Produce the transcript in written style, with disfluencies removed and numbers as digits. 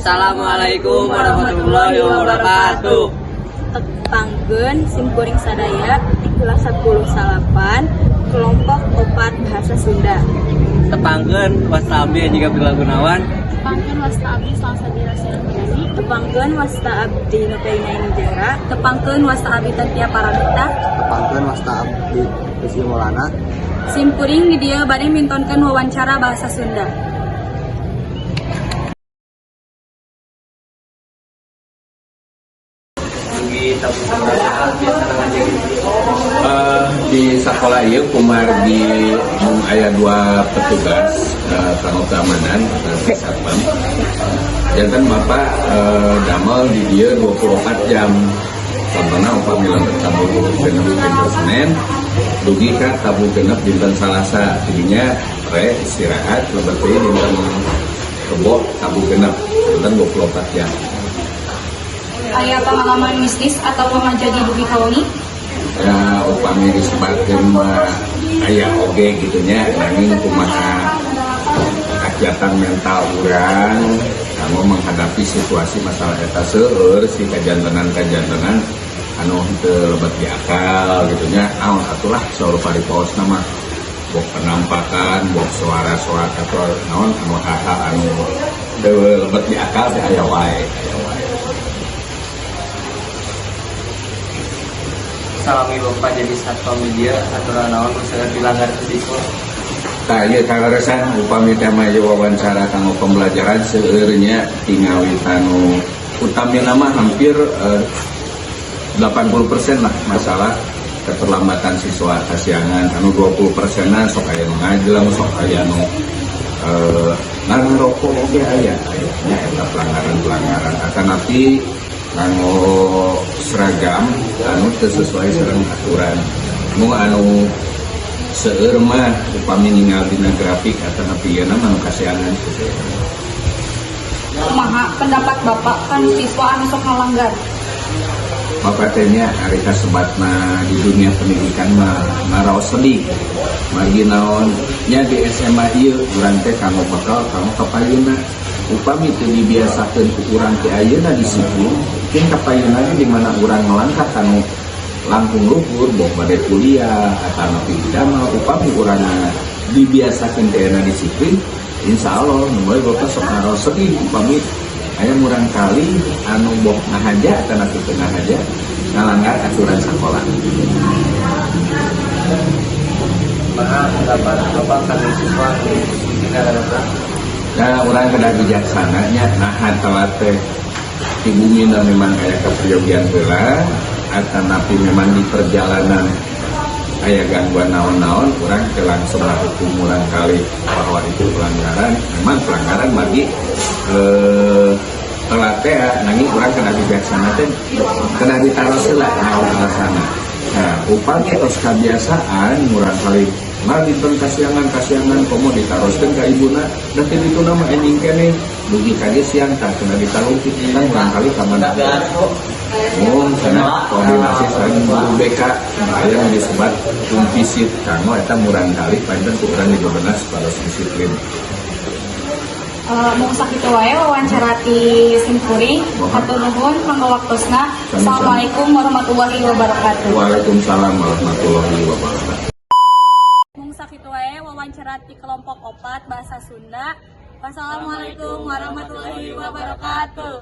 Assalamualaikum warahmatullahi wabarakatuh. Tepanggen simkuring sadaya di kelas 10 kelompok 4 bahasa Sunda. Tepanggen wasta abdi jika Gunawan. Tepanggen wasta abdi Salsabila Sirahmayani. Tepanggen wasta abdi Nopeina Injara. Tepanggen wasta abdi Tantia Paramita. Tepangkeun wasta abdi Rizky Maulana. Simkuring di dia bade mintonkeun wawancara bahasa Sunda. Di sekolah ieu kumargi mung aya 2 petugas kanggo keamanan atau satpam. Janten Bapak damel di dieu 24 jam. Contohna upami lamun tamu genep dinten Senin, dugi ka tamu genep dinten Salasa. Jadinya istirahat lebet dinten Rebo tamu genep dinten 24 jam. Aya pengalaman mistis atau menjadi dugi kauni? Ya upami disebatkeun mah aya oge gitunya, nanging kumaha kegiatan mental urang kanggo menghadapi situasi masalah eta seueur si kajantenan anu teu lebet di akal gitunya. Naon atulah saur pariposna mah bok penampakan, bok suara-suara atau naon anu hal-hal anu teu lebet di akal teh aya wae. Salami Bapak jadi satpam media aturan naon misalnya dilanggar siswa. Tah ieu kaleresan upami teh mah wawancara kanggo pembelajaran seueurnya tingawi anu utamina mah hampir 80% lah masalah keterlambatan siswa kasiangan anu 20%-na sok aya nu ngajleng, sok aya nu ngarokok oge aya nya eta pelanggaran atanapi kanggo seragam anu teu sesuai sareng aturan. Mung anu seueur mah upami ninggal dina grafik atanapi ieu mah anu kasiangan. Kumaha pendapat Bapak kan siswa anu sok ngalanggar? Bapak teh nya ari kasebatna di dunia pendidikan mah maraos sedih. Margi naon nya di SMA ieu urang teh kanggo bakal kanggo kapayuna. Upami teu dibiasakeun ku urang teh ayeuna disiplin, mungkin kapayuna di mana urang ngelangkah kanu langkung luhur bok bade kuliah atanapi dama upami urang dibiasakeun teh ayeuna disiplin, insyaallah mulai Bapak sok naraos sedih upami aya murang kali anu bok ngahaja atanapi teu ngahaja ngalanggar aturan sakola. Maha pendapat Bapak kan siswa di negara. Nah, orang kena bijaksananya, nah telat teh di bumi memang kayak kepribadian heula, atanapi memang di perjalanan aya gangguan naon-naon, orang teh langsung hukum urang kali bahwa itu pelanggaran, memang pelanggaran bagi telat teh, nanging orang kena bijaksana teh kena ditaruh heula naon alasanna. Nah, upami tos kabiasaan urang kali nah dinten kasiangan komo ditaroskeun ka ibuna da teh ditu nama ending kene dugi ka dieu siang tah kena ditaruh kan urang kali ka mana sana koordinasi sareng guru BK aya nu disebat kumpisit kanggo eta murang kali pancen ku urang dibebenas pada disiplin. Mau sakitu wae wawancara ti simkuring hatur nuhun kanggo waktosna. Assalamualaikum warahmatullahi wabarakatuh. Waalaikumsalam warahmatullahi wabarakatuh. Sakitu wae wawancara di kelompok 4 bahasa Sunda. Wassalamualaikum warahmatullahi wabarakatuh.